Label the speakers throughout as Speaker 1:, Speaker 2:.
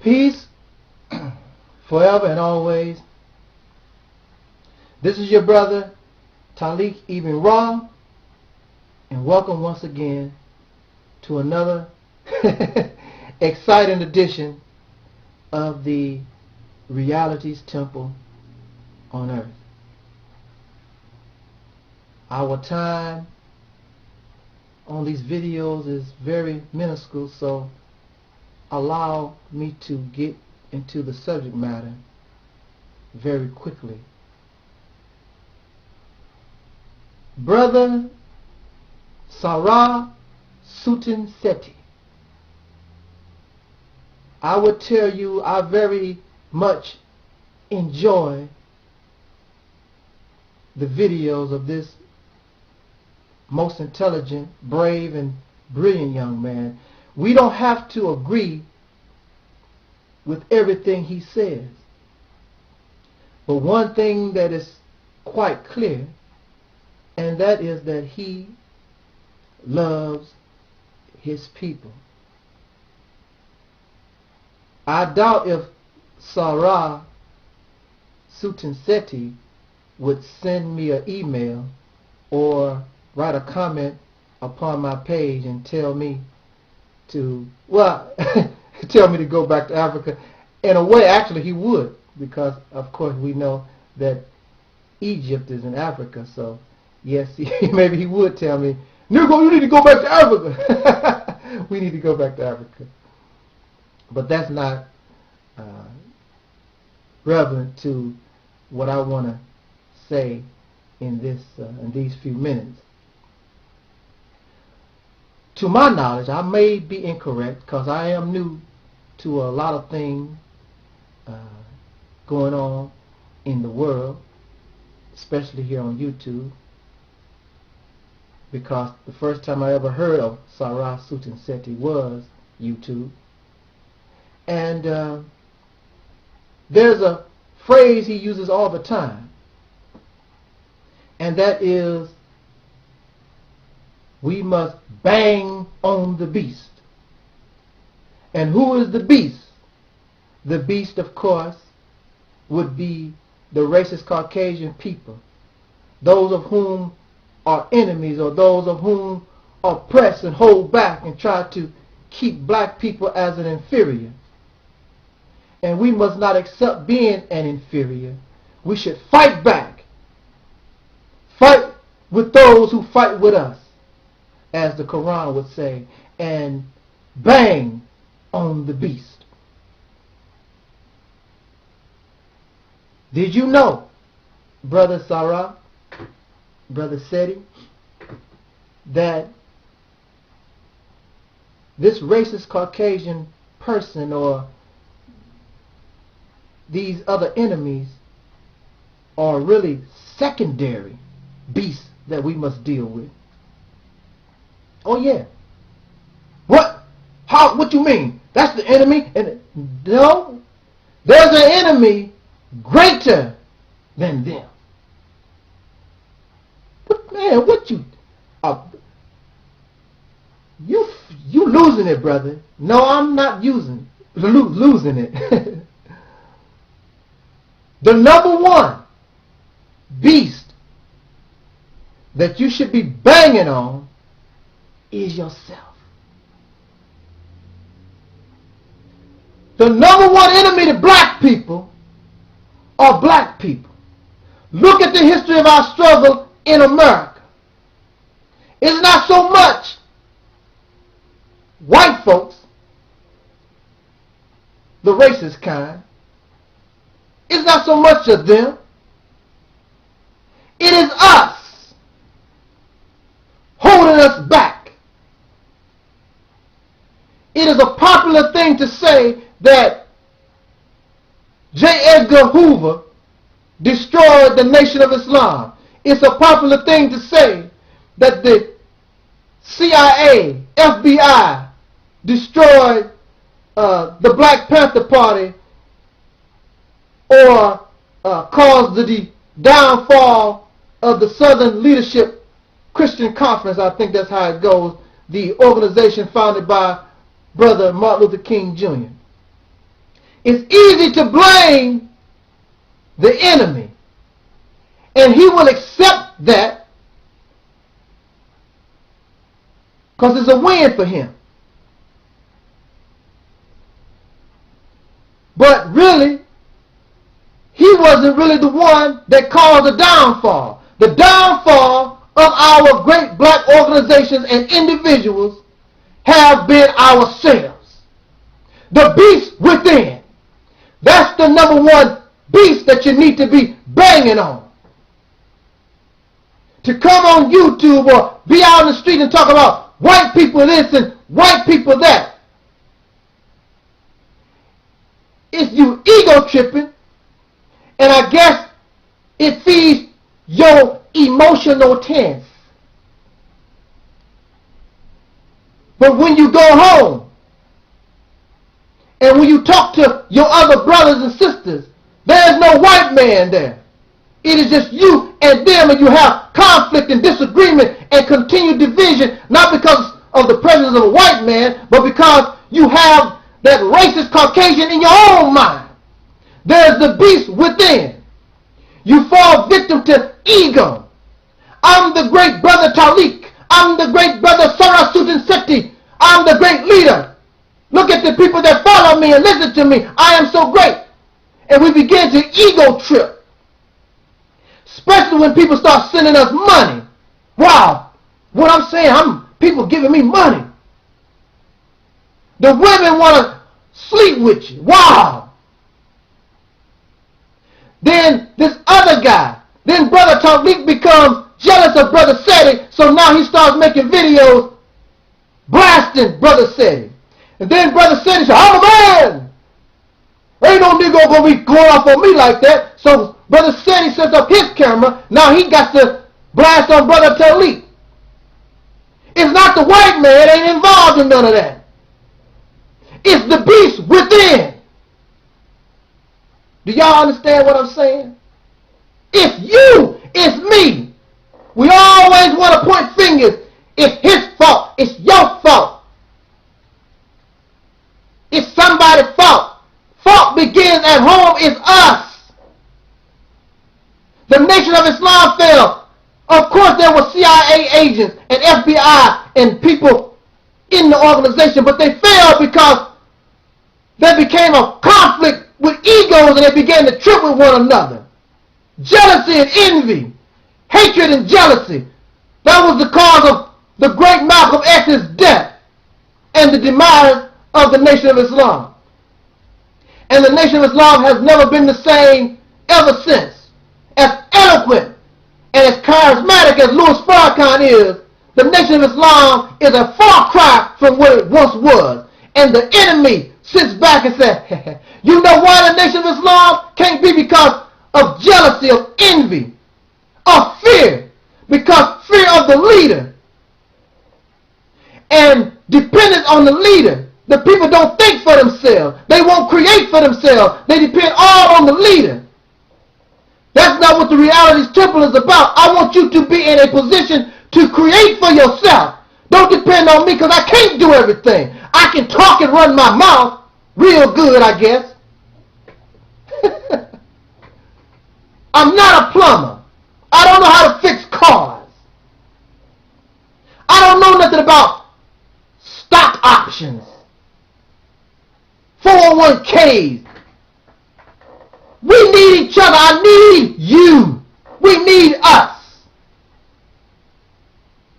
Speaker 1: Peace forever and always. This is your brother Taalik Ibn'rad, and welcome once again to another exciting edition of the Reality's Temple on Earth. Our time on these videos is very minuscule, so allow me to get into the subject matter very quickly. Brother RºSuiten Seti, I would tell you I very much enjoy the videos of this most intelligent, brave, and brilliant young man. We don't have to agree with everything he says, but one thing that is quite clear, and that is that he loves his people. I doubt if RºSuiten Seti would send me an email or write a comment upon my page and tell me to, well, tell me to go back to Africa. In a way, actually, he would, because, of course, we know that Egypt is in Africa, so yes, maybe he would tell me, Negro, you need to go back to Africa. We need to go back to Africa. But that's not relevant to what I want to say in these few minutes. To my knowledge, I may be incorrect because I am new to a lot of things going on in the world, especially here on YouTube, because the first time I ever heard of RºSuiten Seti was YouTube. And there's a phrase he uses all the time, and that is, we must bang on the beast. And who is the beast? The beast, of course, would be the racist Caucasian people, those of whom are enemies, or those of whom oppress and hold back and try to keep black people as an inferior. And we must not accept being an inferior. We should fight back. Fight with those who fight with us, as the Quran would say, and bang on the beast. Did you know, Brother Sarah, Brother Seti, that this racist Caucasian person or these other enemies are really secondary beasts that we must deal with? Oh yeah. What? How? What you mean? That's the enemy? And no, there's an enemy greater than them. But man, what you losing it, brother? No, I'm not losing it. The number one beast that you should be banging on is yourself. The number one enemy to black people are black people. Look at the history of our struggle in America. It's not so much white folks, the racist kind. It's not so much of them. It is us holding us back. It is a popular thing to say that J. Edgar Hoover destroyed the Nation of Islam. It's a popular thing to say that the CIA, FBI destroyed the Black Panther Party, or caused the downfall of the Southern Leadership Christian Conference. I think that's how it goes. The organization founded by Brother Martin Luther King Jr. it's easy to blame the enemy. And he will accept that because it's a win for him. But really, he wasn't really the one that caused the downfall. The downfall of our great black organizations and individuals have been ourselves. The beast within. That's the number one beast that you need to be banging on. To come on YouTube or be out in the street and talk about white people this and white people that. It's you ego tripping, and I guess it feeds your emotional tense. But when you go home and when you talk to your other brothers and sisters, there is no white man there. It is just you and them, and you have conflict and disagreement and continued division, not because of the presence of a white man, but because you have that racist Caucasian in your own mind. There's the beast within. You fall victim to ego. I'm the great brother Taalik. I'm the great brother Sarasutin. I'm the great leader. Look at the people that follow me and listen to me. I am so great. And we begin to ego trip. Especially when people start sending us money. Wow. What I'm saying, people giving me money. The women want to sleep with you. Wow. Then this other guy, then Brother Taalik becomes jealous of Brother Seti, so now he starts making videos blasting Brother Seti. And then Brother Seti says, I'm a man. Ain't no nigga gonna be going off on me like that. So Brother Seti sets up his camera. Now he got to blast on Brother Taalik. It's not the white man, ain't involved in none of that. It's the beast within. Do y'all understand what I'm saying? It's you. It's me. We always want to point fingers. It's his fault. It's your fault. It's somebody's fault. Fault begins at home. It's us. The Nation of Islam fell. Of course there were CIA agents and FBI and people in the organization, but they failed because there became a conflict with egos and they began to trip with one another. Jealousy and envy. Hatred and jealousy. That was the cause of the great Malcolm X's death and the demise of the Nation of Islam. And the Nation of Islam has never been the same ever since. As eloquent and as charismatic as Louis Farrakhan is, the Nation of Islam is a far cry from what it once was. And the enemy sits back and says, you know why the Nation of Islam can't be? Because of jealousy, of envy, of fear. Because fear of the leader. And dependence on the leader. The people don't think for themselves. They won't create for themselves. They depend all on the leader. That's not what the Reality's Temple is about. I want you to be in a position to create for yourself. Don't depend on me because I can't do everything. I can talk and run my mouth real good, I guess. I'm not a plumber. I don't know how to fix cars. I don't know nothing about stock options, 401ks. We need each other. I need you. We need us.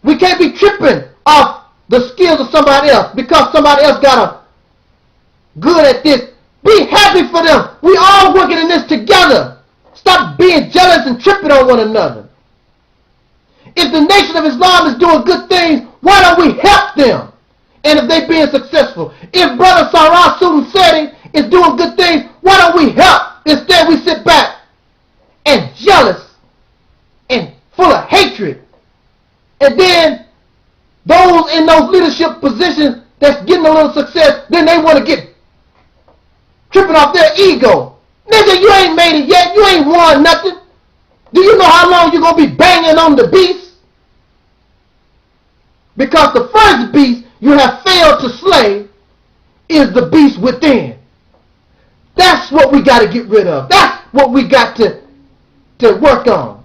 Speaker 1: We can't be tripping off the skills of somebody else because somebody else got a good at this. Be happy for them. We all working in this together. Stop being jealous and tripping on one another. If the Nation of Islam is doing good things, why don't we help them? And if they're being successful. If Brother Sarasutin is doing good things, why don't we help? Instead we sit back and jealous and full of hatred. And then those in those leadership positions that's getting a little success, then they want to get tripping off their ego. Nigga, you ain't made it yet. You ain't won nothing. Do you know how long you're going to be banging on the beast? Because the first beast you have failed to slay is the beast within. That's what we got to get rid of. That's what we got to work on.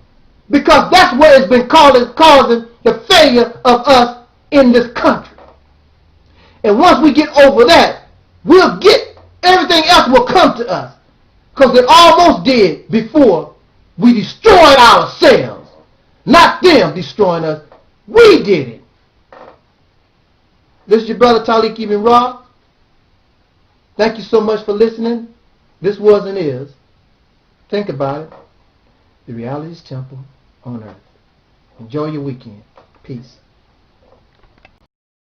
Speaker 1: Because that's what has been causing the failure of us in this country. And once we get over that, we'll get, everything else will come to us. Because it almost did before we destroyed ourselves. Not them destroying us. We did it. This is your brother Taalik Ibn'rad. Thank you so much for listening. This was and is, think about it, the Reality's Temple on Earth. Enjoy your weekend. Peace.